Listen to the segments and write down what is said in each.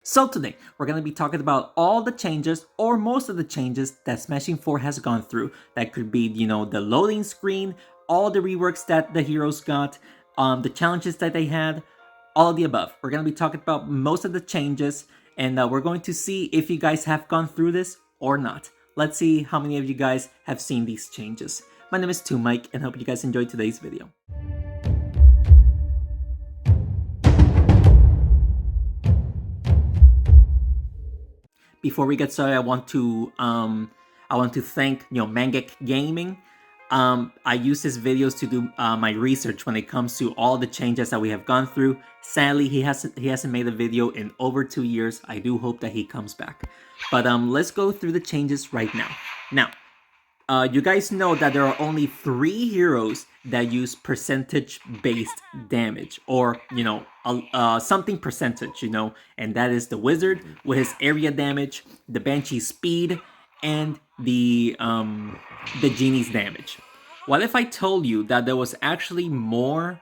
So today, we're going to be talking about all the changes or most of the changes that Smashing 4 has gone through. That could be, the loading screen, all the reworks that the heroes got, the challenges that they had, all of the above. We're going to be talking about most of the changes, and we're going to see if you guys have gone through this or not. Let's see how many of you guys have seen these changes. My name is 2Mike, and I hope you guys enjoyed today's video. Before we get started, I want to thank Mangek Gaming. I use his videos to do my research when it comes to all the changes that we have gone through. Sadly, he hasn't made a video in over 2 years. I do hope that he comes back. But let's go through the changes right now. Now, you guys know that there are only 3 heroes that use percentage-based damage, or something percentage, and that is the Wizard with his area damage, the Banshee's speed, and the Genie's damage. What if I told you that there was actually more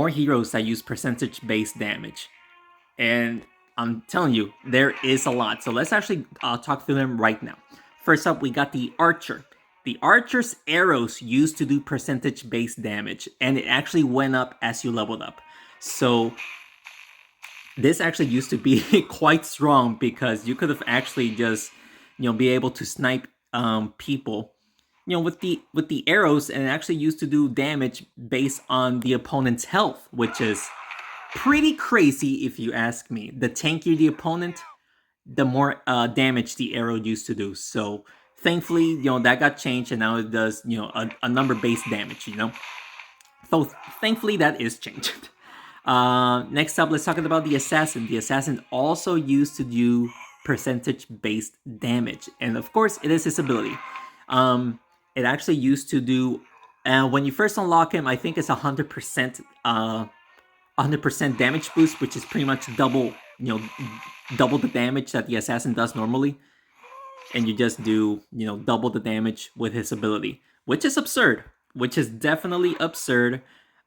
heroes that use percentage-based damage? And I'm telling you, there is a lot. So let's actually talk through them right now. First up, we got the Archer. The Archer's arrows used to do percentage-based damage, and it actually went up as you leveled up. So this actually used to be quite strong because you could have actually just, be able to snipe people, with the arrows, and it actually used to do damage based on the opponent's health, which is pretty crazy if you ask me. The tankier the opponent, the more damage the arrow used to do. So thankfully, that got changed, and now it does, a number-based damage, So thankfully that is changed. Next up, let's talk about the Assassin. The Assassin also used to do percentage-based damage, and of course, it is his ability. It actually used to do, when you first unlock him, I think it's 100%, 100% damage boost, which is pretty much double the damage that the Assassin does normally, and you just do double the damage with his ability, which is absurd, which is definitely absurd.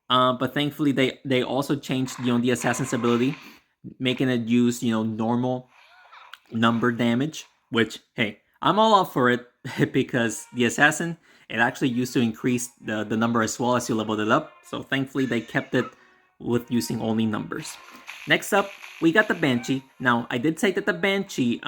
But thankfully they also changed the Assassin's ability, making it use normal number damage, which, hey, I'm all up for it because the Assassin, it actually used to increase the number as well as you leveled it up. So thankfully they kept it with using only numbers. Next up, we got the Banshee. Now, I did say that the Banshee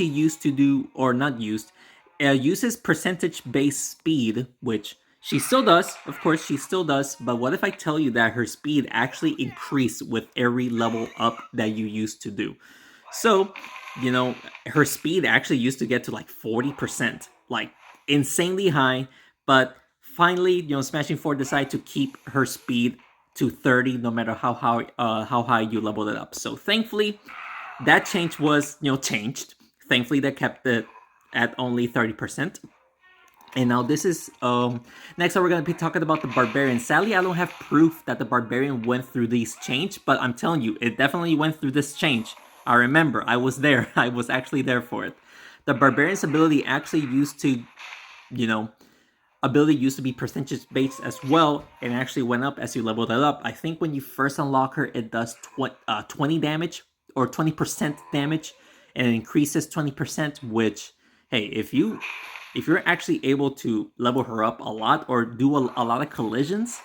used to do, or not used, uses percentage-based speed, which she still does. Of course, she still does. But what if I tell you that her speed actually increased with every level up that you used to do? So, her speed actually used to get to like 40%, like insanely high. But finally, Smashing 4 decided to keep her speed to 30 no matter how high you leveled it up. So thankfully, that change was changed. Thankfully, they kept it at only 30%. And now this is next up, we're going to be talking about the Barbarian. Sadly, I don't have proof that the Barbarian went through this change, but I'm telling you, it definitely went through this change. I remember, I was there. I was actually there for it. The Barbarian's ability actually used to, ability used to be percentage based as well, and actually went up as you leveled it up. I think when you first unlock her, it does 20 damage, or 20% damage, and it increases 20%, which, hey, if you're actually able to level her up a lot or do a lot of collisions,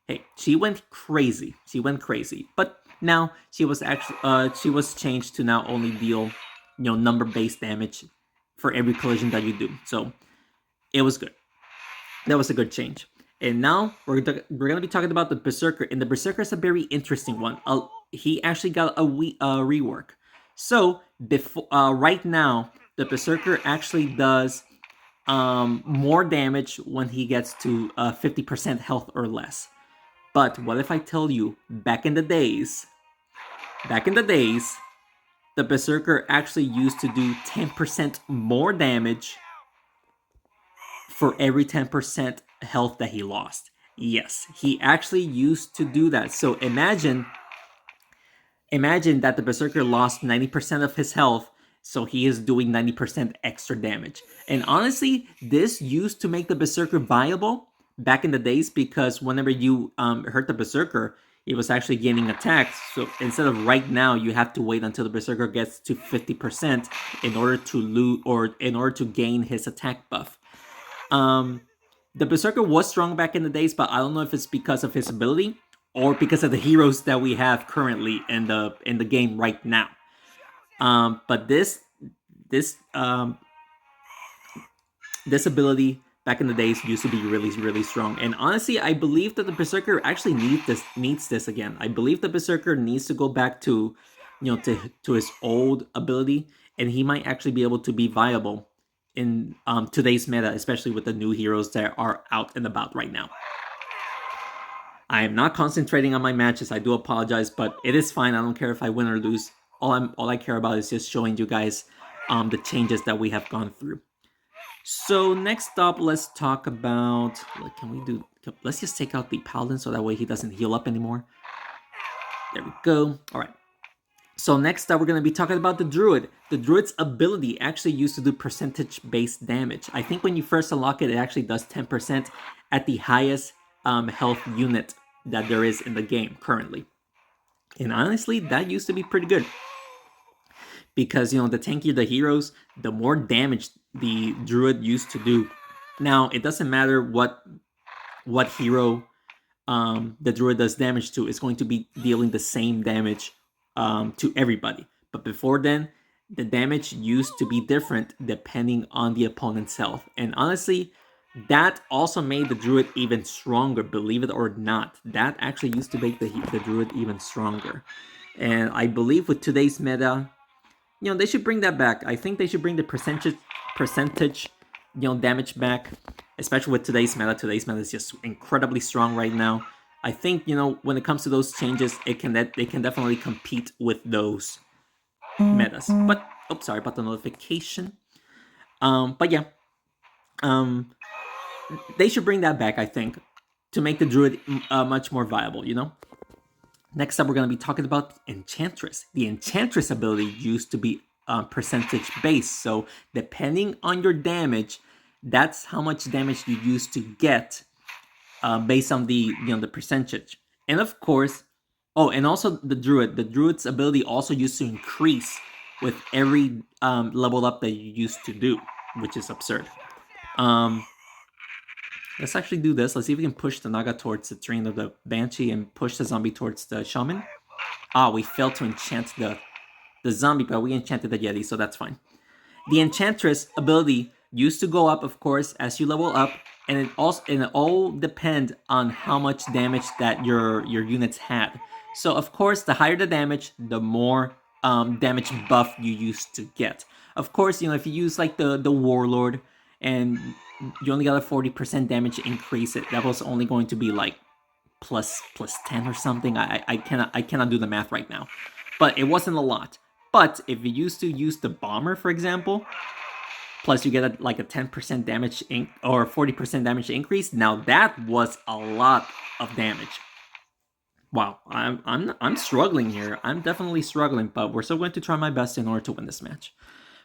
hey, she went crazy. She went crazy. But now she was changed to now only deal number-based damage for every collision that you do. So it was good. That was a good change. And now we're gonna be talking about the Berserker, and the Berserker is a very interesting one. He actually got a rework. So right now, the Berserker actually does more damage when he gets to 50% health or less. But what if I tell you, back in the days, the Berserker actually used to do 10% more damage for every 10% health that he lost. Yes, he actually used to do that. So imagine that the Berserker lost 90% of his health, so he is doing 90% extra damage. And honestly, this used to make the Berserker viable back in the days, because whenever you hurt the Berserker, he was actually gaining attacks. So instead of right now, you have to wait until the Berserker gets to 50% in order to loot or in order to gain his attack buff. The Berserker was strong back in the days, but I don't know if it's because of his ability or because of the heroes that we have currently in the game right now. But this ability back in the days used to be really, really strong. And honestly, I believe that the Berserker actually needs this again. I believe the Berserker needs to go back to, to his old ability, and he might actually be able to be viable in today's meta, especially with the new heroes that are out and about right now. I am not concentrating on my matches. I do apologize, but it is fine. I don't care if I win or lose. All I care about is just showing you guys the changes that we have gone through. So next up, let's talk about. Let's just take out the Paladin so that way he doesn't heal up anymore. There we go. All right. So next up, we're going to be talking about the Druid. The Druid's ability actually used to do percentage-based damage. I think when you first unlock it, it actually does 10% at the highest health unit that there is in the game currently. And honestly, that used to be pretty good. Because, the tankier the heroes, the more damage the Druid used to do. Now, it doesn't matter what hero the Druid does damage to. It's going to be dealing the same damage to everybody. But before then, the damage used to be different depending on the opponent's health. And honestly, that also made the Druid even stronger, believe it or not. That actually used to make the Druid even stronger. And I believe with today's meta, they should bring that back. I think they should bring the percentage, damage back, especially with today's meta. Today's meta is just incredibly strong right now. I think, when it comes to those changes, they can definitely compete with those metas. But, sorry about the notification. But yeah, they should bring that back, I think, to make the Druid much more viable, Next up, we're going to be talking about Enchantress. The Enchantress ability used to be percentage based. So depending on your damage, that's how much damage you used to get based on the the percentage. And of course, and also the Druid. The Druid's ability also used to increase with every level up that you used to do, which is absurd. Let's actually do this. Let's see if we can push the Naga towards the train of the Banshee and push the zombie towards the Shaman. We failed to enchant the zombie, but we enchanted the Yeti, so that's fine. The Enchantress ability used to go up, of course, as you level up, and it all depend on how much damage that your units had. So, of course, the higher the damage, the more damage buff you used to get. Of course, if you use like the Warlord and you only got a 40% damage increase, that was only going to be like plus 10 or something. I cannot do the math right now, but it wasn't a lot. But if you used to use the Bomber, for example, plus you get like a 10% damage or 40% damage increase, now that was a lot of damage. Wow, I'm struggling here. I'm definitely struggling, but we're still going to try my best in order to win this match.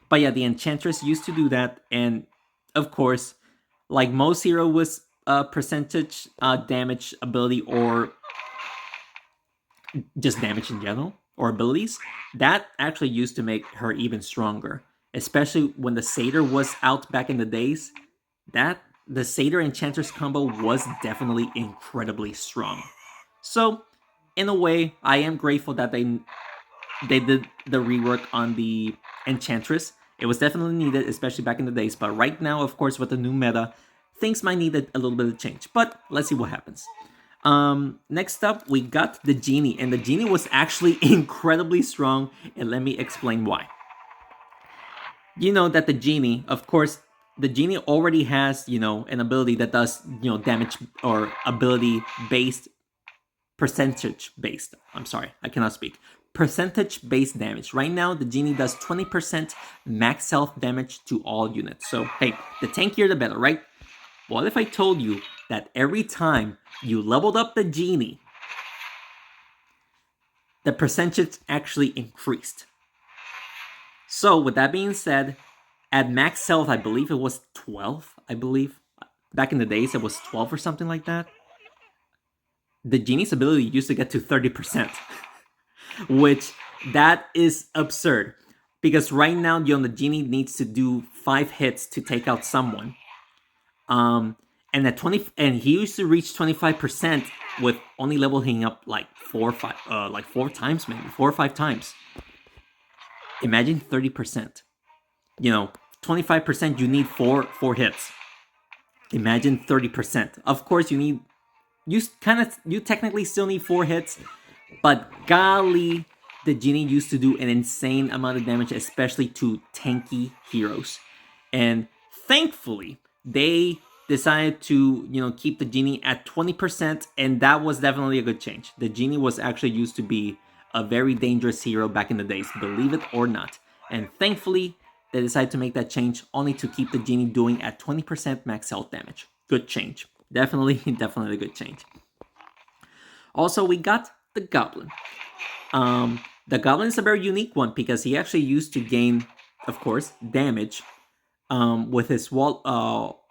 But yeah, the Enchantress used to do that, and of course, like most hero with percentage damage ability or just damage in general or abilities, that actually used to make her even stronger. Especially when the Satyr was out back in the days, that the Satyr Enchantress combo was definitely incredibly strong. So, in a way, I am grateful that they did the rework on the Enchantress. It was definitely needed, especially back in the days. But right now, of course, with the new meta, things might need a little bit of change. But let's see what happens. Next up, we got the Genie. And the Genie was actually incredibly strong. And let me explain why. You know that the Genie, of course, the Genie already has, an ability that does, damage or ability-based, percentage-based. I'm sorry, I cannot speak. Percentage-based damage. Right now, the Genie does 20% max health damage to all units. So, hey, the tankier the better, right? What if I told you that every time you leveled up the Genie, the percentage actually increased? So, with that being said, at max health, I believe it was 12, I believe. Back in the days, it was 12 or something like that. the Genie's ability used to get to 30%, which that is absurd. Because right now, the Genie needs to do 5 hits to take out someone. And he used to reach 25% with only leveling up like 4 times, maybe 4 or 5 times. Imagine 30%. 25% you need 4 hits. Imagine 30%. Of course, you technically still need 4 hits, but golly, the Genie used to do an insane amount of damage, especially to tanky heroes. And thankfully, they decided to, keep the Genie at 20%, and that was definitely a good change. The Genie was actually used to be a very dangerous hero back in the days, believe it or not. And thankfully, they decided to make that change only to keep the Genie doing at 20% max health damage. Good change. Definitely a good change. Also, we got the Goblin. The Goblin is a very unique one because he actually used to gain, of course, damage with his wall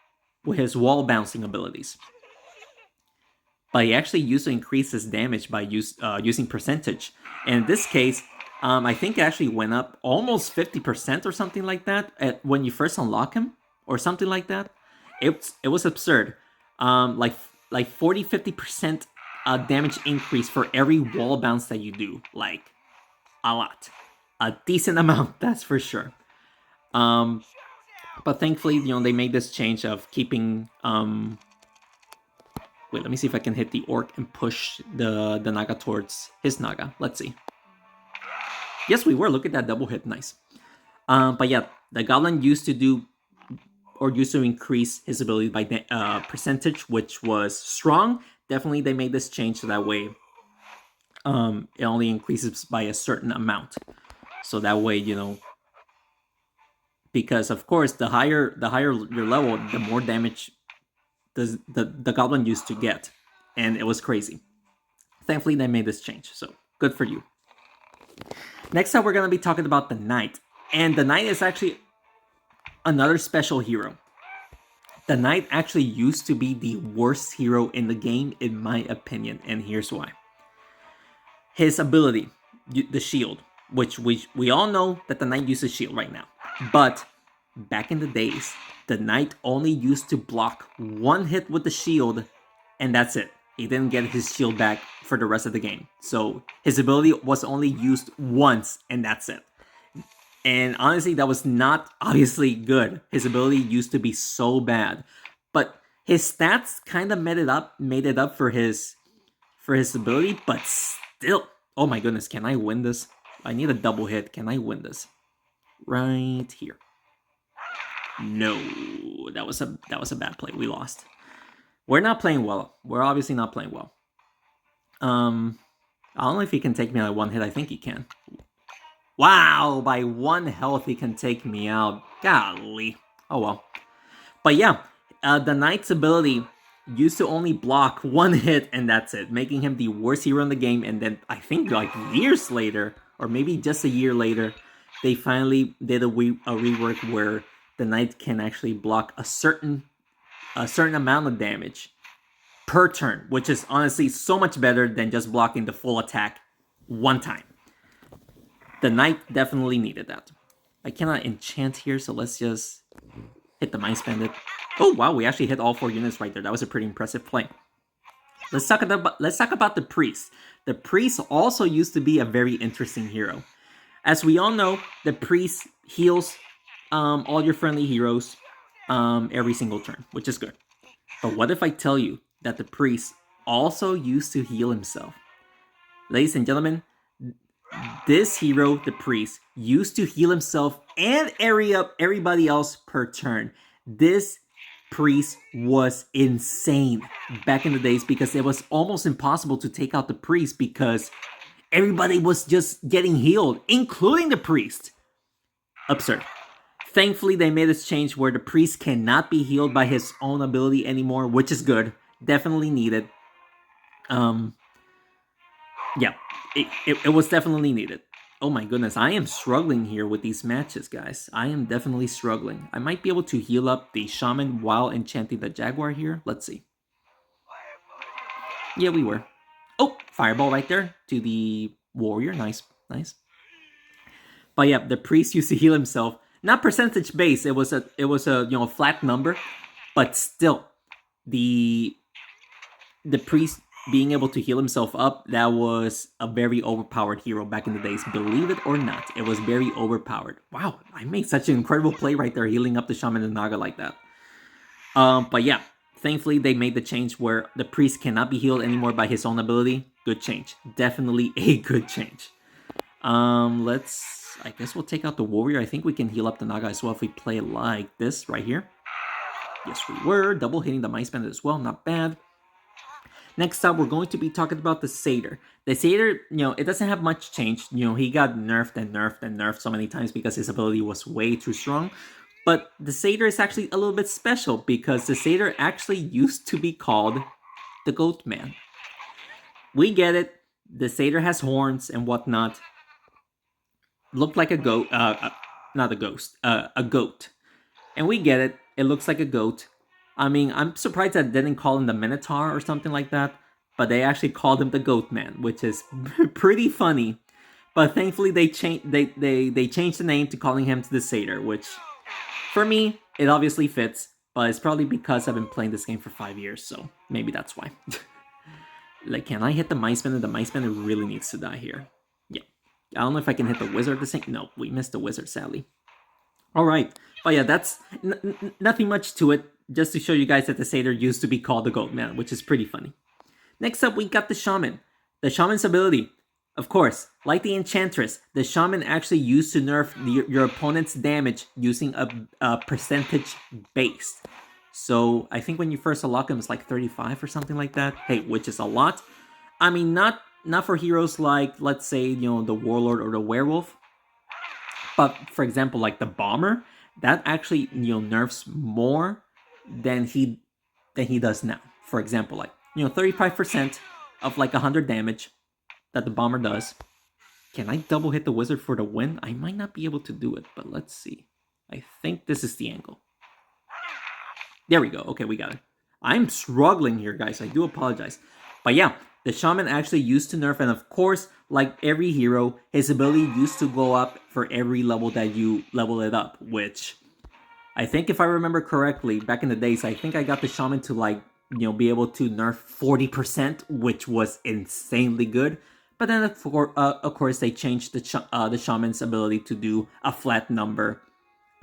bouncing abilities. But he actually used to increase his damage by using percentage. And in this case, I think it actually went up almost 50% or something like that when you first unlock him, or something like that. It was absurd. Like 40-50% damage increase for every wall bounce that you do. Like, a lot. A decent amount, that's for sure. But thankfully, they made this change of keeping... Wait, let me see if I can hit the orc and push the Naga towards his Naga. Let's see. Yes, we were. Look at that double hit. Nice. But yeah, the Goblin used to increase his ability by percentage, which was strong. Definitely, they made this change so that way it only increases by a certain amount. So that way, because of course, the higher your level, the more damage the Goblin used to get. And it was crazy. Thankfully, they made this change. So good for you. Next up, we're going to be talking about the Knight. And the Knight is actually another special hero. The Knight actually used to be the worst hero in the game, in my opinion, and here's why. His ability, the shield, which we all know that the Knight uses shield right now. But back in the days, the Knight only used to block 1 hit with the shield, and that's it. He didn't get his shield back for the rest of the game. So his ability was only used once, and that's it. And honestly, that was not obviously good. His ability used to be so bad. But his stats kind of made it up for his ability, but still. Oh my goodness, can I win this? I need a double hit. Can I win this? Right here. No, that was a bad play. We lost. We're not playing well. We're obviously not playing well. I don't know if he can take me out 1 hit. I think he can. Wow, by 1 health he can take me out. Golly. Oh well. But yeah, the Knight's ability used to only block 1 hit, and that's it, making him the worst hero in the game. And then I think like years later, or maybe just a year later, they finally did a rework where the Knight can actually block a certain amount of damage per turn, which is honestly so much better than just blocking the full attack 1 time. The Knight definitely needed that. I cannot enchant here, so let's just hit the Mind Bandit. Oh wow, we actually hit all 4 units right there. That was a pretty impressive play. Let's talk about the Priest. The Priest also used to be a very interesting hero. As we all know, the Priest heals all your friendly heroes every single turn, which is good. But what if I tell you that the Priest also used to heal himself? Ladies and gentlemen, this hero, the Priest, used to heal himself and everybody else per turn. This Priest was insane back in the days because it was almost impossible to take out the Priest because everybody was just getting healed, including the Priest. Absurd. Thankfully, they made this change where the Priest cannot be healed by his own ability anymore, which is good. Definitely needed. Yeah, it was definitely needed. Oh my goodness, I am struggling here with these matches, guys. I am definitely struggling. I might be able to heal up the Shaman while enchanting the Jaguar here. Let's see. Yeah, we were. Oh, fireball right there to the warrior. Nice, nice. But yeah, the priest used to heal himself. Not percentage base. It was a flat number, but still, the the priest being able to heal himself up, that was a very overpowered hero back in the days. Believe it or not, it was very overpowered. Wow, I made such an incredible play right there, healing up the Shaman and Naga like that. But yeah, thankfully they made the change where the priest cannot be healed anymore by his own ability. Good change. Definitely a good change. I guess we'll take out the warrior. I think we can heal up the Naga as well if we play like this right here. Yes, we were. Double hitting the Mice Bandit as well. Not bad. Next up, we're going to be talking about the Satyr. The Satyr, it doesn't have much change. He got nerfed and nerfed and nerfed so many times because his ability was way too strong. But the Satyr is actually a little bit special because the Satyr actually used to be called the Goat Man. We get it. The Satyr has horns and whatnot. Looked like a goat. Not a ghost. A goat. And we get it. It looks like a goat. I mean, I'm surprised that they didn't call him the Minotaur or something like that. But they actually called him the Goat Man, which is pretty funny. But thankfully, they changed the name to calling him to the Satyr, which, for me, it obviously fits. But it's probably because I've been playing this game for 5 years, so maybe that's why. Like, can I hit the Mice Bandit? The Mice Bandit really needs to die here. Yeah. I don't know if I can hit the Wizard the same. No, we missed the Wizard, sadly. Alright. But yeah, that's nothing much to it. Just to show you guys that the Satyr used to be called the Goat Man, which is pretty funny. Next up, we got the Shaman. The Shaman's ability. Of course, like the Enchantress, the Shaman actually used to nerf your opponent's damage using a percentage base. So I think when you first unlock him, it's like 35 or something like that. Hey, which is a lot. I mean, not for heroes like, let's say, the Warlord or the Werewolf. But for example, like the Bomber, that actually nerfs more than he does now. For example, like 35% of like 100 damage that the Bomber does. Can I double hit the Wizard for the win? I might not be able to do it, but let's see. I think this is the angle. There we go. Okay, we got it. I'm struggling here, guys. I do apologize. But yeah, the Shaman actually used to nerf, and of course, like every hero, his ability used to go up for every level that you level it up, which I think if I remember correctly, back in the days, I think I got the Shaman to like, be able to nerf 40%, which was insanely good. But then, of course, they changed the Shaman's ability to do a flat number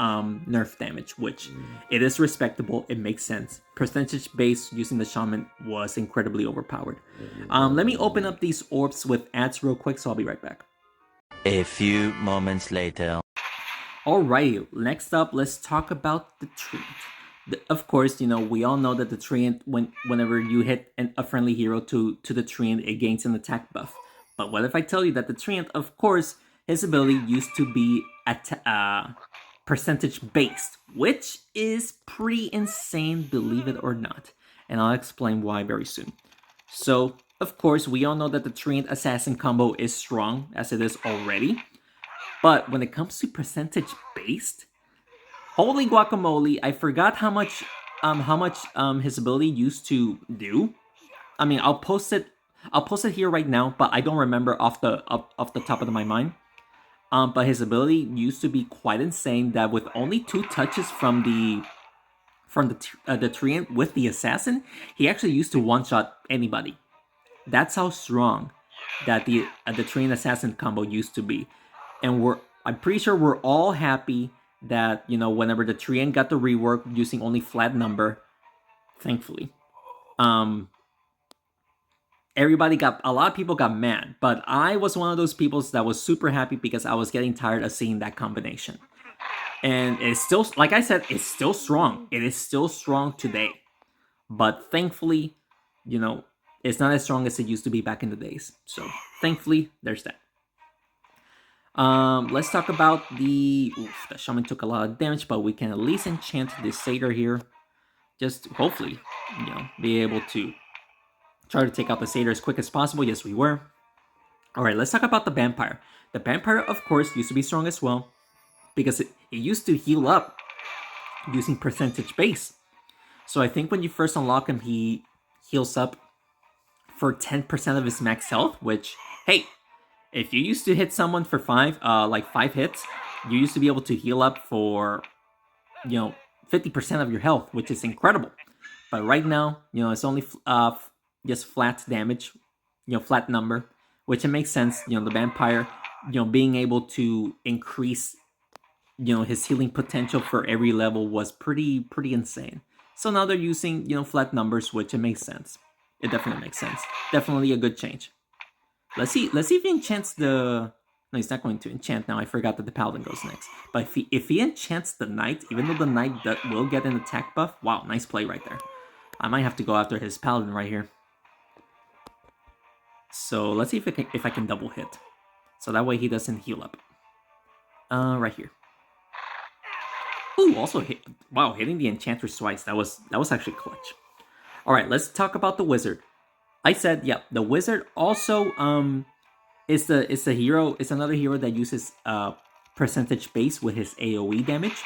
nerf damage, which it is respectable. It makes sense. Percentage base using the Shaman was incredibly overpowered. Let me open up these orbs with ads real quick, so I'll be right back. A few moments later. Alrighty, next up, let's talk about the Treant. Of course, we all know that the Treant, whenever you hit a friendly hero to the Treant, it gains an attack buff. But what if I tell you that the Treant, of course, his ability used to be percentage based, which is pretty insane, believe it or not. And I'll explain why very soon. So, of course, we all know that the Treant Assassin combo is strong, as it is already. But when it comes to percentage based, holy guacamole, I forgot how much his ability used to do. I mean, I'll post it here right now, but I don't remember off the top of my mind. But his ability used to be quite insane. That with only 2 touches from the Treant with the assassin, he actually used to one-shot anybody. That's how strong that the Treant assassin combo used to be. And I'm pretty sure we're all happy that, whenever the Treant got the rework using only flat number, thankfully, a lot of people got mad, but I was one of those people that was super happy because I was getting tired of seeing that combination. And it's still, like I said, it's still strong. It is still strong today. But thankfully, it's not as strong as it used to be back in the days. So thankfully, there's that. Let's talk about the Shaman took a lot of damage, but we can at least enchant this Satyr here. Just hopefully, be able to try to take out the Satyr as quick as possible. Yes, we were. Alright, let's talk about the Vampire. The Vampire, of course, used to be strong as well, because it used to heal up using percentage base. So I think when you first unlock him, he heals up for 10% of his max health, which, hey, if you used to hit someone for 5 hits, you used to be able to heal up for, 50% of your health, which is incredible. But right now, it's only just flat damage, flat number, which it makes sense. The vampire, being able to increase, his healing potential for every level was pretty insane. So now they're using, flat numbers, which it makes sense. It definitely makes sense. Definitely a good change. Let's see if he enchants the... No, he's not going to enchant now. I forgot that the paladin goes next. But if he enchants the knight, even though the knight will get an attack buff, wow, nice play right there. I might have to go after his paladin right here. So let's see if I can double hit. So that way he doesn't heal up. Right here. Ooh, also hit. Wow, hitting the Enchantress twice. That was actually clutch. All right, let's talk about the wizard. I said, yeah, the wizard also is the hero. It's another hero that uses percentage base with his AOE damage.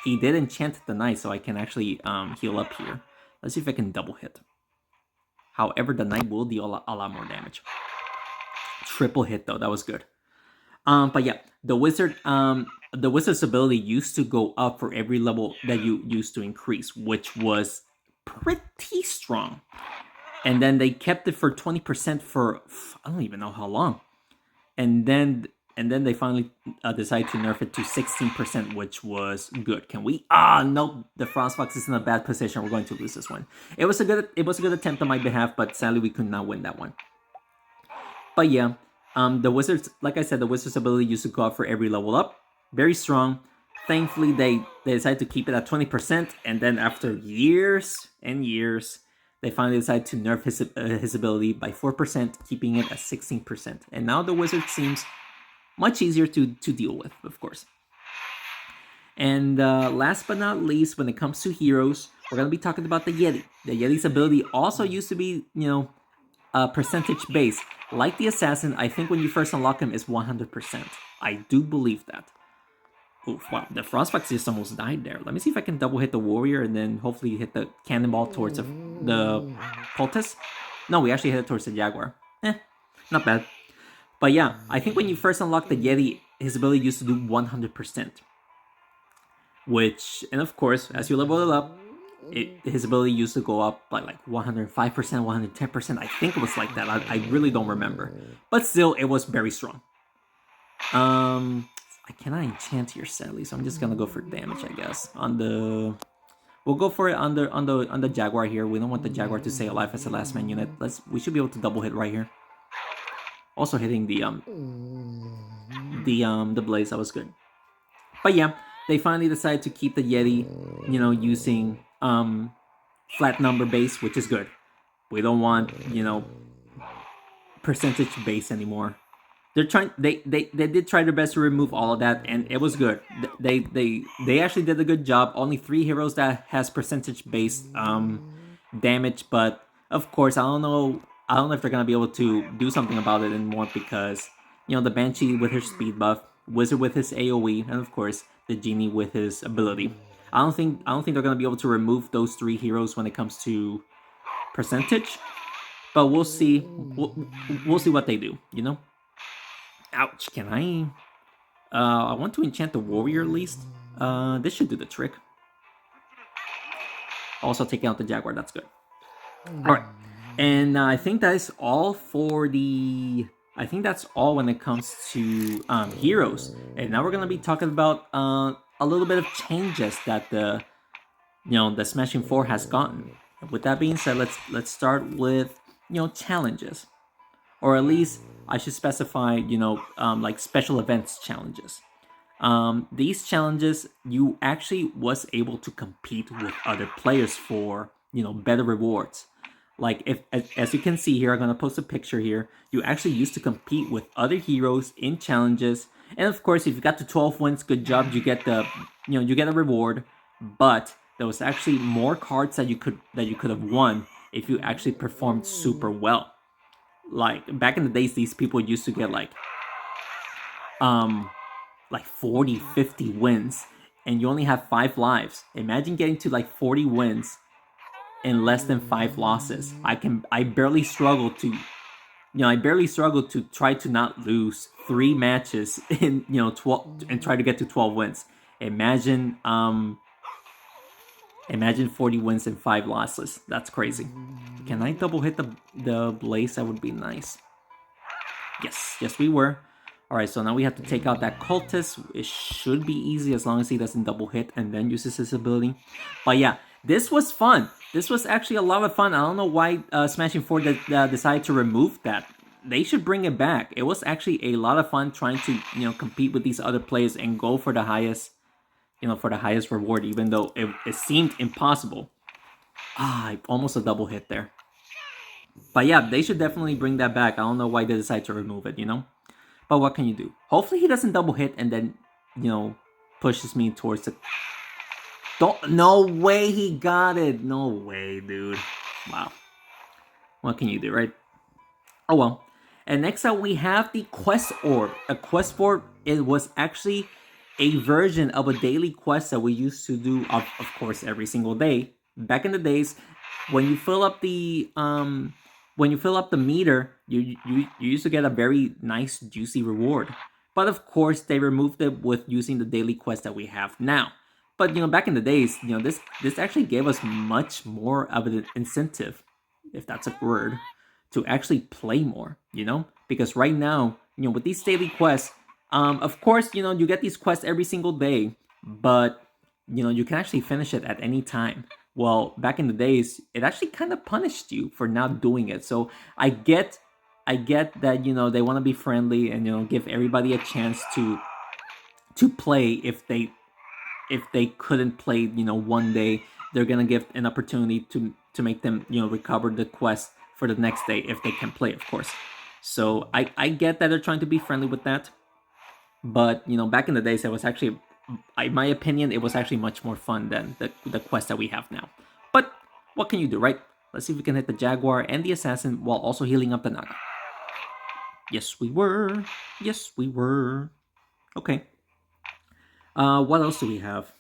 He did enchant the knight, so I can actually heal up here. Let's see if I can double hit. However, the knight will deal a lot more damage. Triple hit though, that was good. But yeah, the wizard's ability used to go up for every level that you used to increase, which was pretty strong. And then they kept it for 20% for I don't even know how long. And then they finally decided to nerf it to 16%, which was good. Can we? No, the Frostfox is in a bad position. We're going to lose this one. It was a good attempt on my behalf, but sadly we could not win that one. But yeah, the wizards, like I said, the wizard's ability used to go up for every level up. Very strong. Thankfully, they decided to keep it at 20%, and then after years and years, they finally decided to nerf his ability by 4%, keeping it at 16%. And now the wizard seems much easier to deal with, of course. And last but not least, when it comes to heroes, we're going to be talking about the Yeti. The Yeti's ability also used to be, percentage based. Like the Assassin, I think when you first unlock him is 100%. I do believe that. Oof, wow, the Frostfox just almost died there. Let me see if I can double hit the Warrior and then hopefully hit the Cannonball towards the Cultist. No, we actually hit it towards the Jaguar. Not bad. But yeah, I think when you first unlock the Yeti, his ability used to do 100%. Which, and of course, as you level it up, his ability used to go up by like 105%, 110%. I think it was like that. I really don't remember. But still, it was very strong. I cannot enchant here, sadly, so I'm just gonna go for damage, I guess. We'll go for it on the Jaguar here. We don't want the Jaguar to stay alive as a last man unit. We should be able to double hit right here. Also hitting the Blaze, that was good. But yeah, they finally decided to keep the Yeti, using flat number base, which is good. We don't want, percentage base anymore. They did try their best to remove all of that, and it was good. They actually did a good job. Only 3 heroes that has percentage based damage, but of course I don't know if they're gonna be able to do something about it anymore, because the Banshee with her speed buff, Wizard with his AOE, and of course the Genie with his ability. I don't think they're gonna be able to remove those 3 heroes when it comes to percentage, but we'll see. We'll see what they do. Ouch, can I... I want to enchant the Warrior at least. This should do the trick. Also taking out the Jaguar, that's good. Alright, and I think that is all for the... I think that's all when it comes to heroes. And now we're going to be talking about a little bit of changes that the Smashing 4 has gotten. With that being said, let's start with, challenges. Or at least I should specify, like special events challenges. These challenges, you actually was able to compete with other players for, better rewards. Like, as you can see here, I'm going to post a picture here. You actually used to compete with other heroes in challenges. And of course, if you got to 12 wins, good job. You get you get a reward. But there was actually more cards that you could have won if you actually performed super well. Like, back in the days, these people used to get like 40, 50 wins, and you only have 5 lives. Imagine getting to like 40 wins in less than 5 losses. I barely struggle to try to not lose 3 matches in 12 and try to get to 12 wins. Imagine 40 wins and 5 losses. That's crazy. Can I double hit the blaze? That would be nice. Yes, we were. Alright, so now we have to take out that cultist. It should be easy as long as he doesn't double hit and then uses his ability. But yeah, this was fun. This was actually a lot of fun. I don't know why Smashing 4 decided to remove that. They should bring it back. It was actually a lot of fun trying to, compete with these other players and go for the highest, for the highest reward, even though it seemed impossible. Almost a double hit there. But yeah, they should definitely bring that back. I don't know why they decided to remove it, But what can you do? Hopefully he doesn't double hit and then, pushes me towards the... No way he got it. No way, dude. Wow. What can you do, right? Oh well. And next up we have the Quest Orb. A Quest Orb, it was actually a version of a daily quest that we used to do, of course, every single day. Back in the days, when you fill up the meter, you used to get a very nice, juicy reward. But of course, they removed it with using the daily quest that we have now. But back in the days, this actually gave us much more of an incentive, if that's a word, to actually play more. Because right now, with these daily quests, of course, you get these quests every single day, but you can actually finish it at any time. Well, back in the days, it actually kind of punished you for not doing it. So I get that they want to be friendly and give everybody a chance to play. If they couldn't play one day, they're gonna give an opportunity to make them recover the quest for the next day if they can play, of course. So I get that they're trying to be friendly with that, but back in the days, it was actually, in my opinion, it was actually much more fun than the quest that we have now. But what can you do, right? Let's see if we can hit the Jaguar and the Assassin while also healing up the Naga. Yes, we were. Yes, we were. Okay. What else do we have?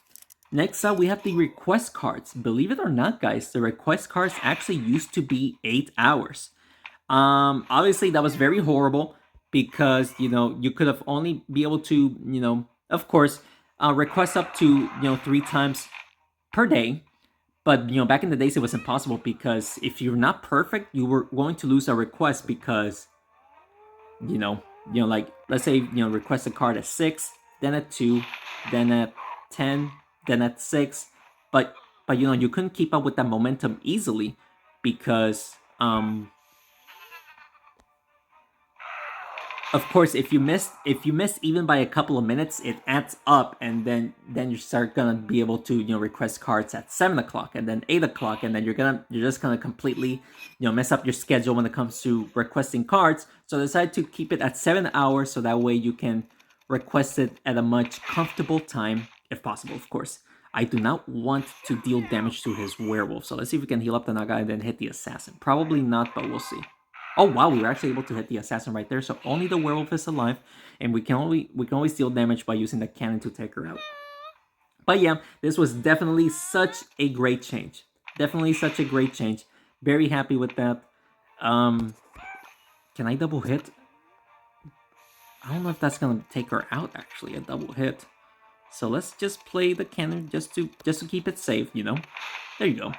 Next up, we have the request cards. Believe it or not, guys, the request cards actually used to be 8 hours. Obviously, that was very horrible because, you could have only be able to, of course, request up to, 3 times per day. But, back in the days, it was impossible because if you're not perfect, you were going to lose a request because, like, let's say, request a card at 6, then at 2, then at 10, then at 6. But you couldn't keep up with that momentum easily because, of course, if you miss even by a couple of minutes, it adds up, and then you start gonna be able to request cards at 7 o'clock and then 8 o'clock, and then you're just gonna completely mess up your schedule when it comes to requesting cards. So I decided to keep it at 7 hours, so that way you can request it at a much comfortable time, if possible, of course. I do not want to deal damage to his werewolf, so let's see if we can heal up the Naga and then hit the assassin. Probably not, but we'll see. Oh wow, we were actually able to hit the assassin right there, so only the werewolf is alive, and we can always deal damage by using the cannon to take her out. But yeah, this was definitely such a great change. Definitely such a great change. Very happy with that. Can I double hit? I don't know if that's gonna take her out, actually, a double hit. So let's just play the cannon just to keep it safe, There you go.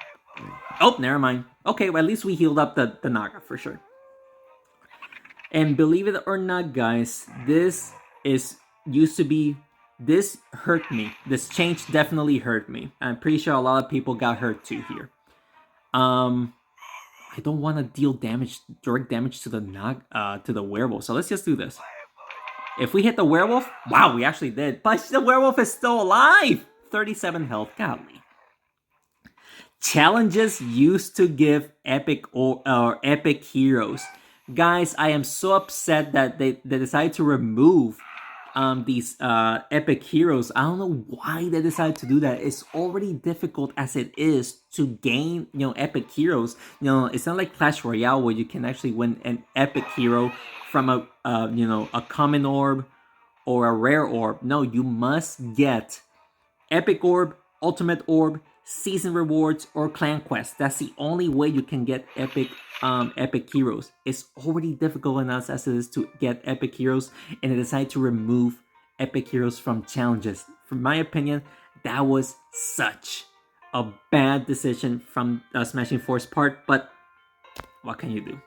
Oh, never mind. Okay, well, at least we healed up the Naga for sure. And believe it or not, guys, this hurt me. This change definitely hurt me. I'm pretty sure a lot of people got hurt too here. I don't want to deal direct damage to the werewolf. So let's just do this. If we hit the werewolf, wow, we actually did. But the werewolf is still alive. 37 health, golly. Challenges used to give epic heroes. Guys, I am so upset that they decided to remove these epic heroes. I don't know why they decided to do that. It's already difficult as it is to gain, epic heroes. It's not like Clash Royale where you can actually win an epic hero from a common orb or a rare orb. No, you must get epic orb, ultimate orb, season rewards, or clan quests. That's the only way you can get epic heroes. It's already difficult enough as it is to get epic heroes, and they decide to remove epic heroes from challenges. From my opinion, that was such a bad decision from Smashing Force part, but what can you do?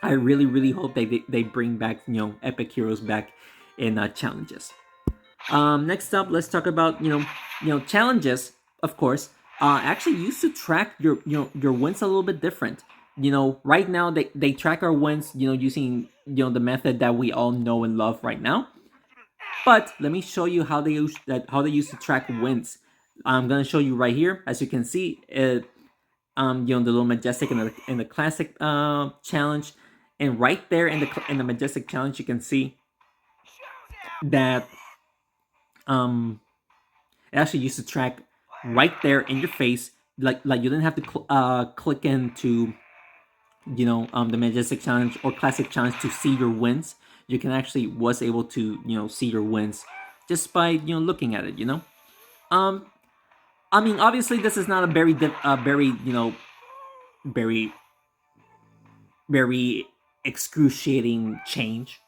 I really, really hope they bring back epic heroes back in challenges. Next up, let's talk about challenges. Of course, actually used to track your wins a little bit different. Right now they track our wins using the method that we all know and love right now. But let me show you how they used to track wins. I'm gonna show you right here. As you can see, it the little majestic in the classic challenge, and right there in the majestic challenge, you can see that it actually used to track right there in your face, like you didn't have to click into the majestic challenge or classic challenge to see your wins. You can actually was able to see your wins just by looking at it. I mean, obviously this is not a very very very excruciating change.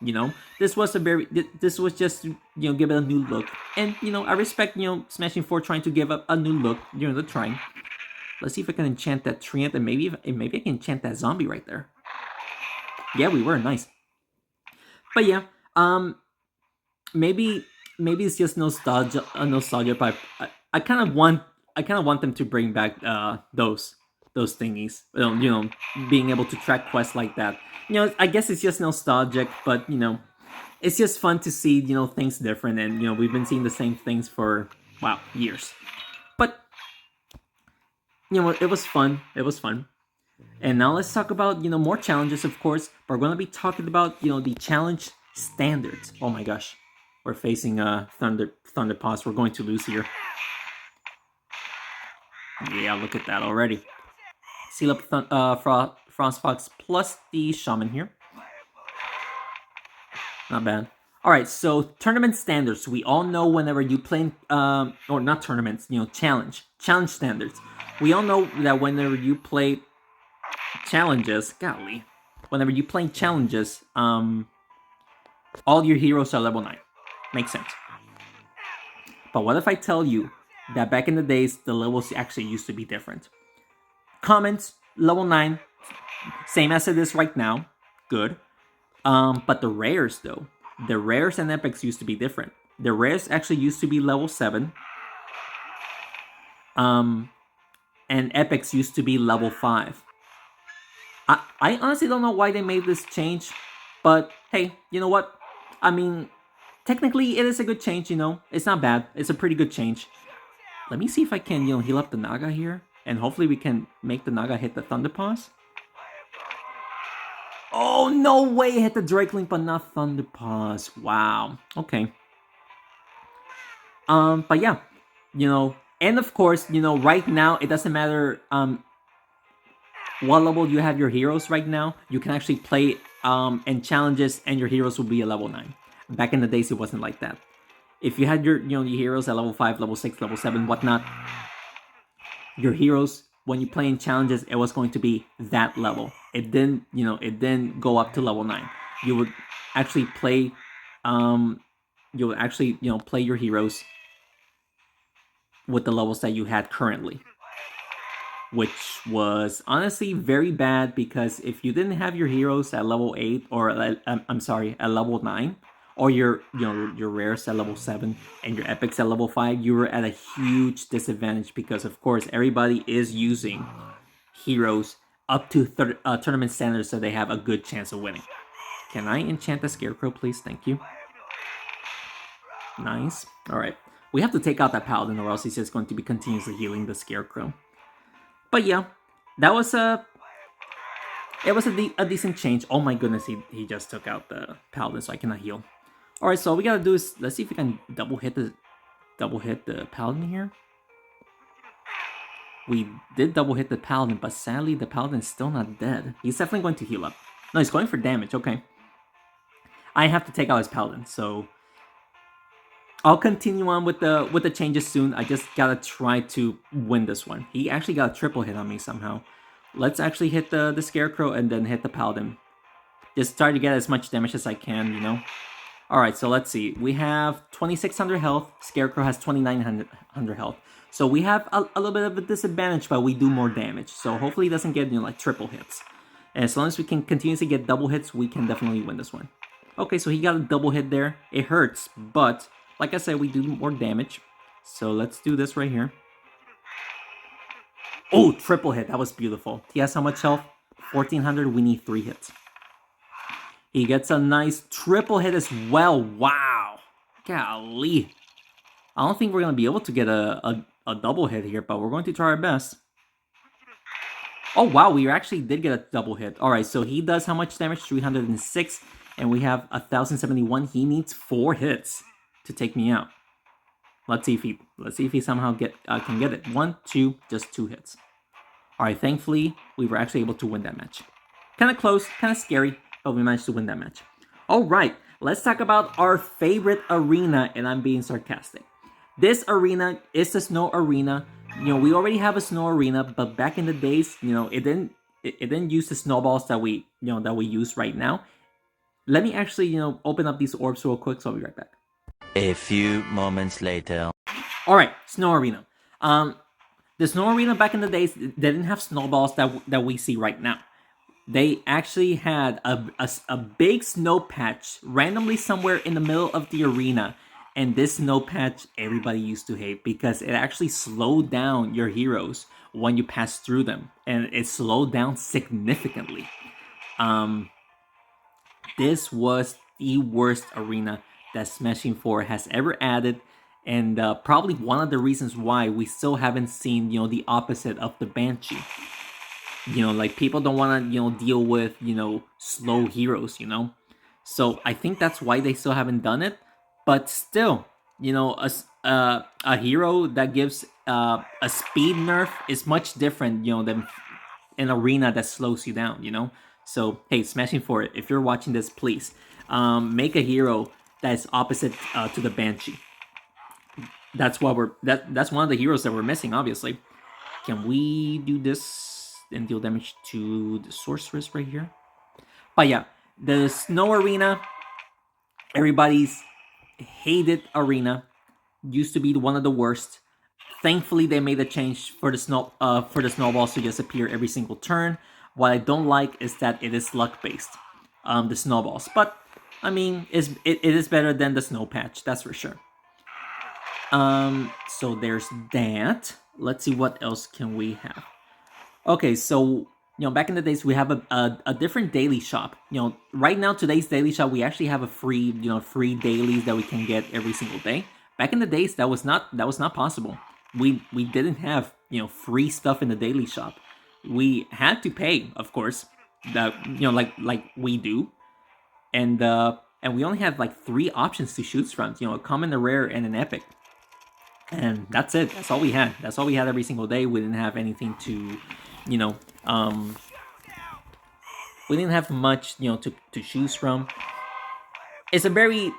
This was this was just give it a new look, and I respect Smashing 4 trying to give up a new look during the trying. Let's see if I can enchant that treant, and maybe I can enchant that zombie right there. Yeah, we were nice. But yeah, maybe it's just nostalgia, but I kind of want them to bring back those thingies. Being able to track quests like that. I guess it's just nostalgic, but it's just fun to see things different, and we've been seeing the same things for years. But it was fun. It was fun. And now let's talk about more challenges, of course. But we're gonna be talking about the challenge standards. Oh my gosh, we're facing Thunder Paws. We're going to lose here. Yeah, look at that already. Seal up Frost Fox plus the Shaman here. Not bad. All right, so tournament standards. We all know whenever you play, or not tournaments, challenge standards. We all know that whenever you play challenges, whenever you play challenges, all your heroes are level 9. Makes sense. But what if I tell you that back in the days, the levels actually used to be different? Comments, level 9, same as it is right now. Good. But the rares, though. The rares and epics used to be different. The rares actually used to be level 7. And epics used to be level 5. I honestly don't know why they made this change. But hey, you know what? I mean, technically it is a good change, It's not bad. It's a pretty good change. Let me see if I can, heal up the Naga here. And hopefully we can make the Naga hit the Thunder Paws. Oh, no way! It hit the Drakelink, but not Thunder Paws. Wow. Okay. But yeah, and of course, right now, it doesn't matter what level you have your heroes right now. You can actually play in challenges, and your heroes will be a level 9. Back in the days, it wasn't like that. If you had your heroes at level 5, level 6, level 7, whatnot, your heroes, when you play in challenges, it was going to be that level. It didn't go up to level 9. You would actually play play your heroes with the levels that you had currently, which was honestly very bad, because if you didn't have your heroes at level 8, or at level 9, or your rares at level 7 and your epics at level 5, you were at a huge disadvantage, because of course everybody is using heroes up to tournament standards, so they have a good chance of winning. Can I enchant the Scarecrow, please? Thank you. Nice. All right. We have to take out that Paladin, or else he's just going to be continuously healing the Scarecrow. But yeah, that was a decent change. Oh my goodness, he just took out the Paladin, so I cannot heal. All right, so all we gotta do is, let's see if we can double hit the Paladin here. We did double hit the Paladin, but sadly the Paladin is still not dead. He's definitely going to heal up. No, he's going for damage. Okay. I have to take out his Paladin, so I'll continue on with the changes soon. I just gotta try to win this one. He actually got a triple hit on me somehow. Let's actually hit the Scarecrow and then hit the Paladin. Just try to get as much damage as I can, you know? Alright, so let's see. We have 2600 health. Scarecrow has 2900 health. So we have a little bit of a disadvantage, but we do more damage. So hopefully he doesn't get, you know, like triple hits. And as long as we can continuously get double hits, we can definitely win this one. Okay, so he got a double hit there. It hurts, but like I said, we do more damage. So let's do this right here. Oh, triple hit. That was beautiful. He has how much health? 1400. We need 3 hits. He gets a nice triple hit as well. Wow. Golly. I don't think we're going to be able to get a double hit here, but we're going to try our best. Oh, wow. We actually did get a double hit. All right, so he does how much damage? 306. And we have 1071. He needs 4 hits to take me out. Let's see if he somehow can get it. 1, 2, just 2 hits. All right, thankfully, we were actually able to win that match. Kind of close, kind of scary, but we managed to win that match. All right, let's talk about our favorite arena, and I'm being sarcastic. This arena is the snow arena. You know, we already have a snow arena, but back in the days, you know, it didn't use the snowballs that we use right now. Let me actually, you know, open up these orbs real quick, so I'll be right back. A few moments later. All right, snow arena. The snow arena back in the days, they didn't have snowballs that we see right now. They actually had a big snow patch randomly somewhere in the middle of the arena. And this snow patch, everybody used to hate because it actually slowed down your heroes when you pass through them. And it slowed down significantly. This was the worst arena that Smashing 4 has ever added. And probably one of the reasons why we still haven't seen, you know, the opposite of the Banshee. You know, like people don't want to, you know, deal with, you know, slow heroes, you know. So I think that's why they still haven't done it. But still, you know, a hero that gives a speed nerf is much different, you know, than an arena that slows you down, you know. So hey, Smashing 4, if you're watching this, please make a hero that is opposite to the Banshee. That's what that's one of the heroes that we're missing, obviously. Can we do this and deal damage to the sorceress right here? But yeah, the snow arena, everybody's hated arena, used to be one of the worst. Thankfully, they made a change for the snowballs to just appear every single turn. What I don't like is that it is luck based, the snowballs. But I mean, it is better than the snow patch, that's for sure. So there's that. Let's see what else can we have. Okay, so you know, back in the days we have a different daily shop. You know, right now today's daily shop we actually have a free dailies that we can get every single day. Back in the days that was not possible. We didn't have, you know, free stuff in the daily shop. We had to pay, of course. That, you know, like we do. And we only had like 3 options to choose from. You know, a common, a rare, and an epic. And that's it. That's all we had. That's all we had every single day. We didn't have anything to, you know, we didn't have much, you know, to choose from. It's a very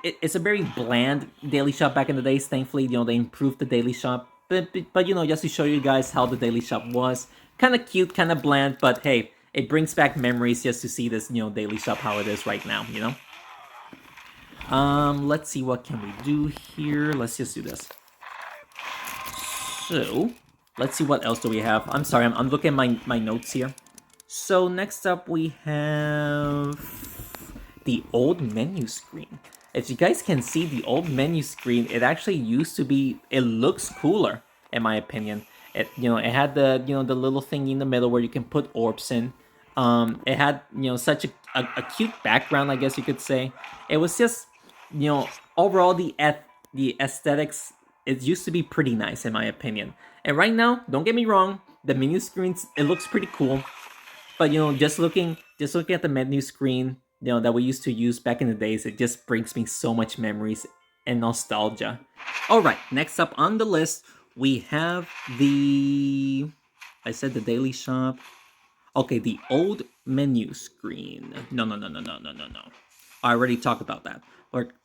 bland daily shop back in the days. Thankfully, you know, they improved the daily shop. But you know, just to show you guys how the daily shop was, kind of cute, kind of bland. But hey, it brings back memories just to see this, you know, daily shop how it is right now. You know. Let's see what can we do here. Let's just do this. So, let's see what else do we have. I'm sorry, I'm looking at my notes here. So, next up we have the old menu screen. As you guys can see, the old menu screen, it actually used to be, it looks cooler, in my opinion. It, you know, it had the, you know, the little thing in the middle where you can put orbs in. It had, you know, such a cute background, I guess you could say. It was just, you know, overall the aesthetics, it used to be pretty nice in my opinion. And right now, don't get me wrong, the menu screens, it looks pretty cool. But you know, just looking at the menu screen, you know, that we used to use back in the days, it just brings me so much memories and nostalgia. All right, next up on the list, we have I said the daily shop. Okay, the old menu screen. No. I already talked about that.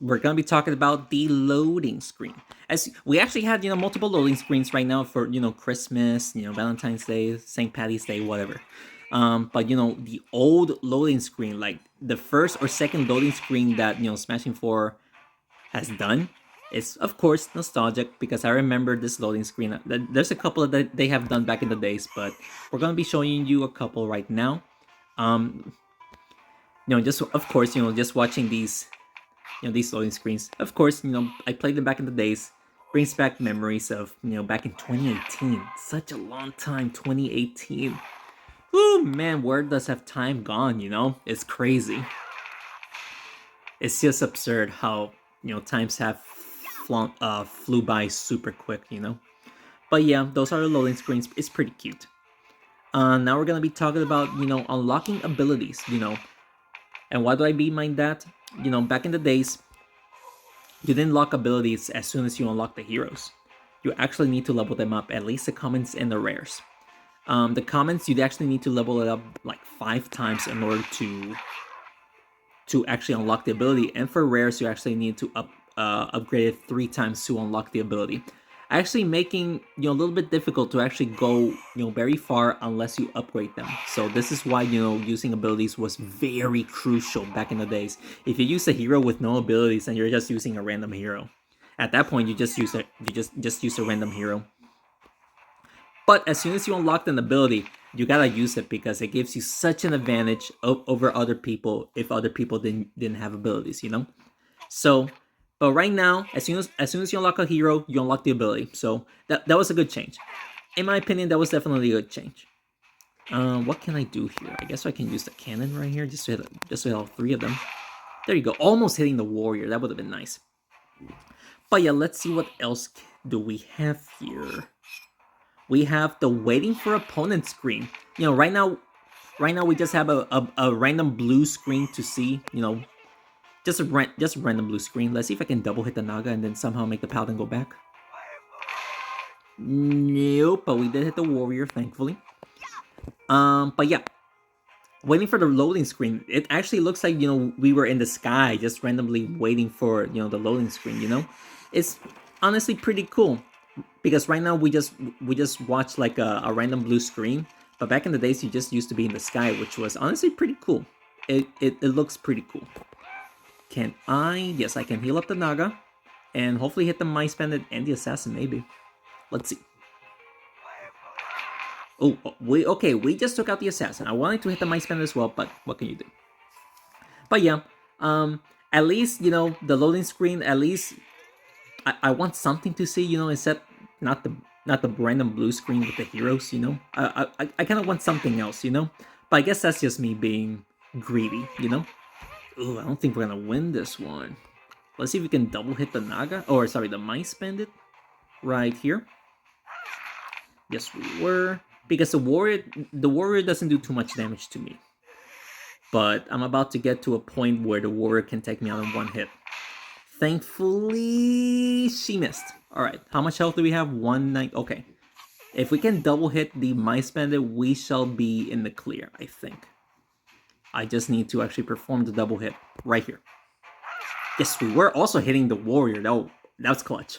We're gonna be talking about the loading screen. As we actually had, multiple loading screens right now for Christmas, Valentine's Day, St. Patty's Day, whatever. But the old loading screen, like the first or second loading screen that Smashing 4 has done, is of course nostalgic because I remember this loading screen. There's a couple that they have done back in the days, but we're gonna be showing you a couple right now. Um, just of course, just watching these loading screens. Of course, I played them back in the days. Brings back memories of back in 2018. Such a long time, 2018. Oh man, where does have time gone? It's crazy. It's just absurd how times have flew by super quick. But yeah, those are the loading screens. It's pretty cute. Now we're gonna be talking about unlocking abilities. And why do I mean by that? Back in the days, you didn't lock abilities as soon as you unlock the heroes. You actually need to level them up, at least the commons and the rares. The commons, you'd actually need to level it up like 5 times in order to actually unlock the ability. And for rares, you actually need to upgrade it 3 times to unlock the ability. Actually making a little bit difficult to actually go very far unless you upgrade them. So this is why using abilities was very crucial back in the days. If you use a hero with no abilities and you're just using a random hero, at that point you just use a random hero. But as soon as you unlock an ability, you gotta use it because it gives you such an advantage over other people if other people didn't have abilities. So. But right now, as soon as you unlock a hero, you unlock the ability. So that was a good change. In my opinion, that was definitely a good change. What can I do here? I guess I can use the cannon right here just to hit all 3 of them. There you go. Almost hitting the warrior. That would have been nice. But yeah, let's see what else do we have here. We have the waiting for opponent screen. Right now we just have a random blue screen to see. Just a random blue screen. Let's see if I can double hit the Naga and then somehow make the Paladin go back. Nope, but we did hit the Warrior, thankfully. But yeah. Waiting for the loading screen. It actually looks like, we were in the sky just randomly waiting for, the loading screen, It's honestly pretty cool. Because right now we just watch like a random blue screen. But back in the days, you just used to be in the sky, which was honestly pretty cool. It looks pretty cool. Can I? Yes, I can heal up the Naga. And hopefully hit the Mice Bandit and the Assassin, maybe. Let's see. Oh, we just took out the Assassin. I wanted to hit the Mice Bandit as well, but what can you do? But yeah, at least, the loading screen, at least I want something to see, instead not the random blue screen with the heroes, I kind of want something else, But I guess that's just me being greedy, Ooh, I don't think we're gonna win this one. Let's see if we can double hit the Naga. Or, sorry, the Mice Bandit. Right here. Yes, we were. Because the warrior doesn't do too much damage to me. But I'm about to get to a point where the warrior can take me out in one hit. Thankfully, she missed. Alright, how much health do we have? 190. Okay. If we can double hit the Mice Bandit, we shall be in the clear, I think. I just need to actually perform the double hit right here. Yes, we were also hitting the warrior. That's clutch.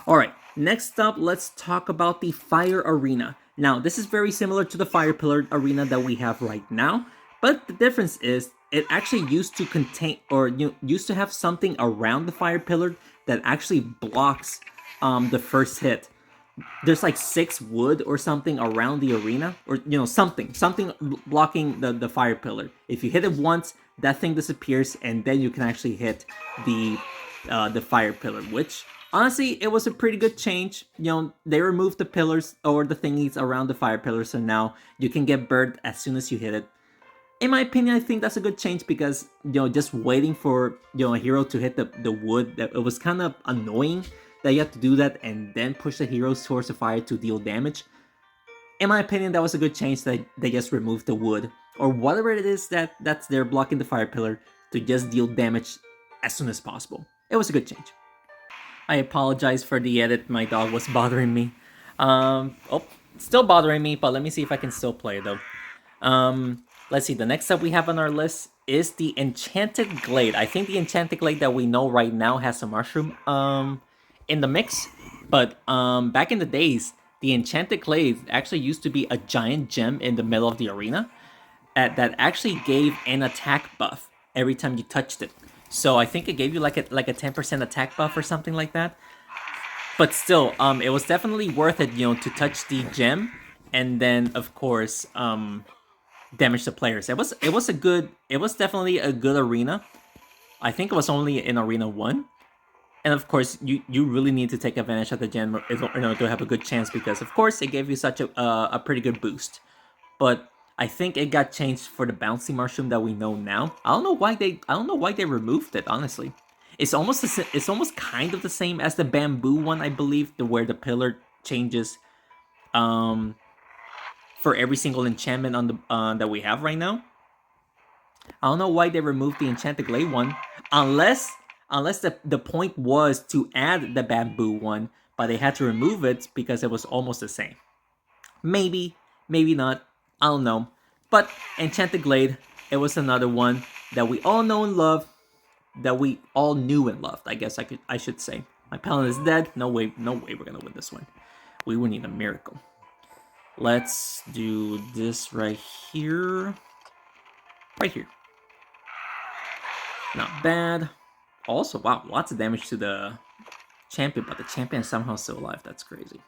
Alright, next up, let's talk about the Fire Arena. Now, this is very similar to the Fire Pillar Arena that we have right now, but the difference is it actually used to contain, or used to have something around the Fire Pillar that actually blocks the first hit. There's like 6 wood or something around the arena, or something blocking the fire pillar. If you hit it once, that thing disappears, and then you can actually hit the fire pillar. Which honestly, it was a pretty good change. They removed the pillars or the thingies around the fire pillar, so now you can get burned as soon as you hit it. In my opinion, I think that's a good change because just waiting for a hero to hit the wood, it was kind of annoying that you have to do that and then push the heroes towards the fire to deal damage. In my opinion, that was a good change that they just removed the wood or whatever it is that's there blocking the fire pillar to just deal damage as soon as possible. It was a good change. I apologize for the edit. My dog was bothering me. Still bothering me, but let me see if I can still play though. Let's see. The next up we have on our list is the Enchanted Glade. I think the Enchanted Glade that we know right now has a mushroom in the mix, but back in the days, the Enchanted Glade actually used to be a giant gem in the middle of the arena that actually gave an attack buff every time you touched it. So I think it gave you like a 10% attack buff or something like that. But still, it was definitely worth it, to touch the gem, and then of course, damage the players. It was definitely a good arena. I think it was only in Arena 1. And of course, you really need to take advantage of the gem to have a good chance, because of course it gave you such a pretty good boost. But I think it got changed for the bouncy mushroom that we know now. I don't know why they removed it, honestly. It's almost kind of the same as the bamboo one, I believe, where the pillar changes for every single enchantment on the that we have right now. I don't know why they removed the Enchanted Glade one, unless the point was to add the bamboo one, but they had to remove it because it was almost the same. Maybe, maybe not. I don't know. But Enchanted Glade, it was another one that we all know and love, that we all knew and loved. I guess I should say. My paladin is dead. No way we're gonna win this one. We would need a miracle. Let's do this right here. Right here. Not bad. Also, wow, lots of damage to the champion, but the champion is somehow still alive. That's crazy.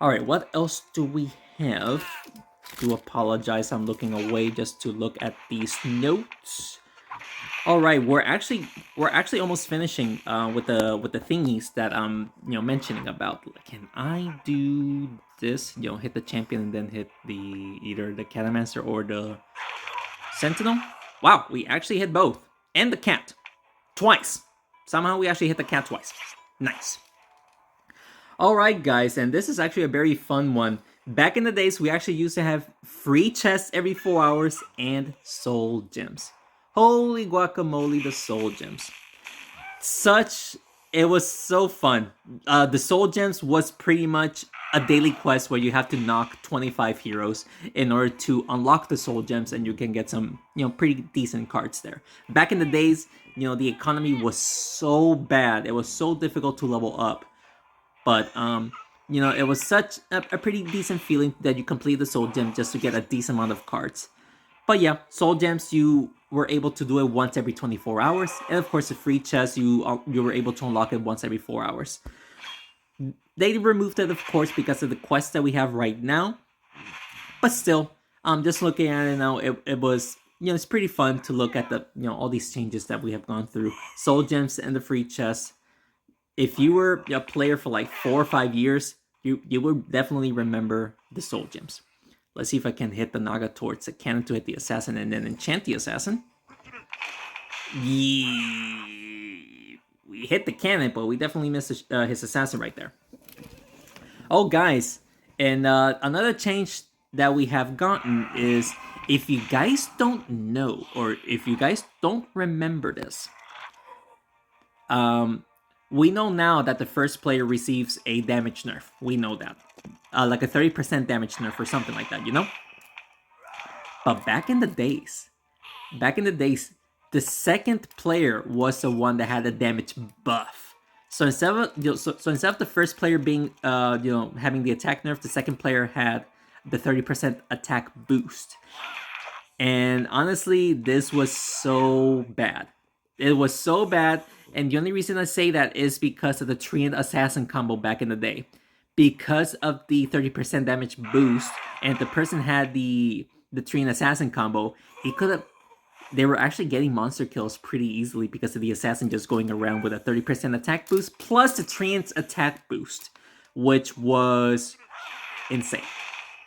Alright, what else do we have? Do apologize, I'm looking away just to look at these notes. Alright, we're actually almost finishing with the thingies that I'm mentioning about. Can I do this? Hit the champion and then hit either the Catamaster or the Sentinel? Wow, we actually hit both. And the cat. Twice. Somehow we actually hit the cat twice. Nice. Alright guys, and this is actually a very fun one. Back in the days, we actually used to have free chests every 4 hours and soul gems. Holy guacamole, the soul gems. It was so fun. The soul gems was pretty much a daily quest where you have to knock 25 heroes in order to unlock the soul gems, and you can get some, pretty decent cards there. Back in the days, the economy was so bad. It was so difficult to level up. But, it was such a pretty decent feeling that you complete the soul gem just to get a decent amount of cards. But yeah, soul gems, you were able to do it once every 24 hours. And of course, the free chest, you were able to unlock it once every 4 hours. They removed it, of course, because of the quest that we have right now. But still, just looking at it now, it was, it's pretty fun to look at the, all these changes that we have gone through. Soul gems and the free chest. If you were a player for like 4 or 5 years, you would definitely remember the soul gems. Let's see if I can hit the Naga towards the cannon to hit the assassin and then enchant the assassin. We hit the cannon, but we definitely missed his assassin right there. Oh, guys, and another change that we have gotten is, if you guys don't know, or if you guys don't remember this, we know now that the first player receives a damage nerf. We know that. Like a 30% damage nerf or something like that, But back in the days, the second player was the one that had a damage buff. So instead of the first player being having the attack nerf, the second player had the 30% attack boost. And honestly, this was so bad. It was so bad, and the only reason I say that is because of the Treant Assassin combo back in the day. Because of the 30% damage boost, and if the person had the Treant Assassin combo, they were actually getting monster kills pretty easily because of the assassin just going around with a 30% attack boost plus the Treant's attack boost, which was insane.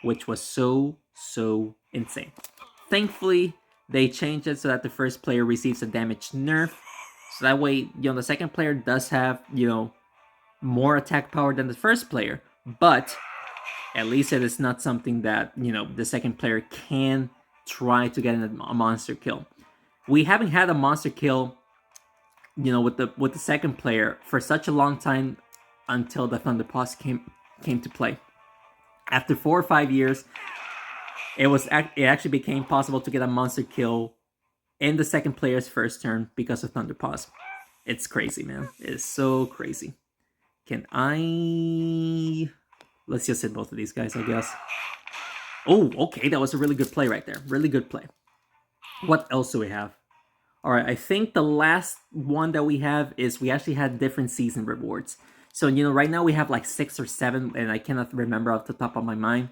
Which was so insane. Thankfully, they changed it so that the first player receives a damage nerf. So that way, the second player does have, more attack power than the first player. But at least it is not something that, the second player can try to get a monster kill. We haven't had a monster kill, with the second player for such a long time until the Thunder Pulse came to play. After 4 or 5 years, it actually became possible to get a monster kill in the second player's first turn because of Thunder Paws. It's crazy, man. It's so crazy. Can I... Let's just hit both of these guys, I guess. Oh, okay, that was a really good play right there. Really good play. What else do we have? All right, I think the last one that we have is we actually had different season rewards. So, you know, right now we have like 6 or 7, and I cannot remember off the top of my mind.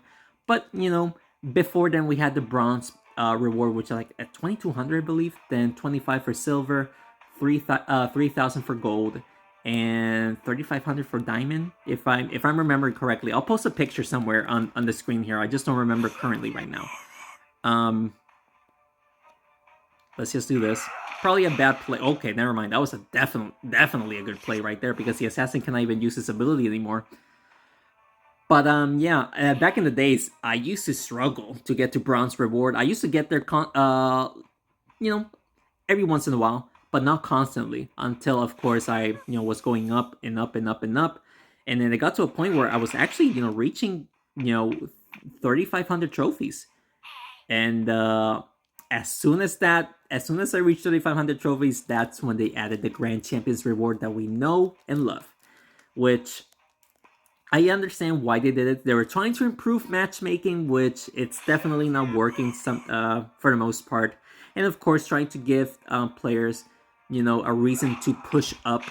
But, you know, before then we had the bronze reward, which is like at 2,200, I believe. Then 25 for silver, 3,000 for gold, and 3,500 for diamond. If I'm remembering correctly, I'll post a picture somewhere on the screen here. I just don't remember currently right now. Let's just do this. Probably a bad play. Okay, never mind. That was a definitely a good play right there because the assassin cannot even use his ability anymore. But yeah, back in the days, I used to struggle to get to bronze reward. I used to get there, you know, every once in a while, but not constantly. Until, of course, I was going up and up and up and up, and then it got to a point where I was actually reaching 3,500 trophies, and as soon as I reached 3,500 trophies, that's when they added the Grand Champions reward that we know and love, which I understand why they did it. They were trying to improve matchmaking, which it's definitely not working for the most part, and of course, trying to give players, a reason to push up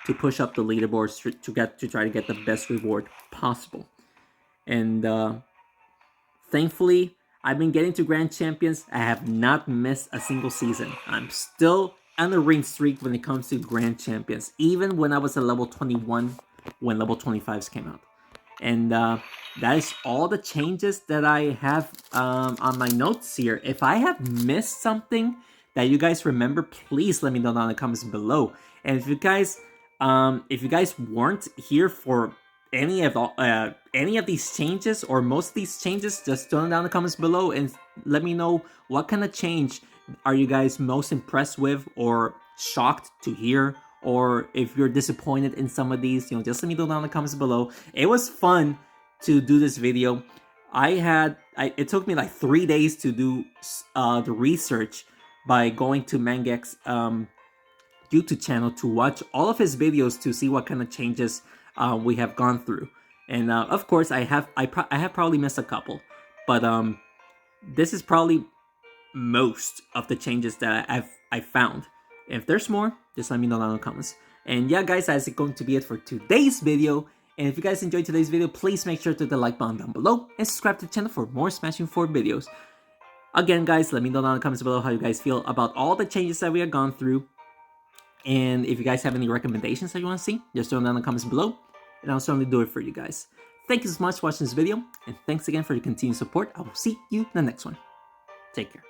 the leaderboards to try to get the best reward possible. And thankfully, I've been getting to Grand Champions. I have not missed a single season. I'm still on the ring streak when it comes to Grand Champions, even when I was at level 21 when level 25s came out. And that is all the changes that I have on my notes here. If I have missed something that you guys remember, please let me know down in the comments below. And if you guys weren't here for any of these changes or most of these changes, just throw them down in the comments below and let me know what kind of change are you guys most impressed with or shocked to hear, or if you're disappointed in some of these, just let me know down in the comments below. It was fun to do this video. It took me like 3 days to do the research by going to Mangek's YouTube channel to watch all of his videos to see what kind of changes we have gone through. And of course, I have probably missed a couple, but this is probably most of the changes that I've found. If there's more, just let me know down in the comments. And yeah, guys, that's going to be it for today's video. And if you guys enjoyed today's video, please make sure to hit the like button down below and subscribe to the channel for more Smashing 4 videos. Again, guys, let me know down in the comments below how you guys feel about all the changes that we have gone through. And if you guys have any recommendations that you want to see, just throw them down in the comments below, and I'll certainly do it for you guys. Thank you so much for watching this video, and thanks again for your continued support. I will see you in the next one. Take care.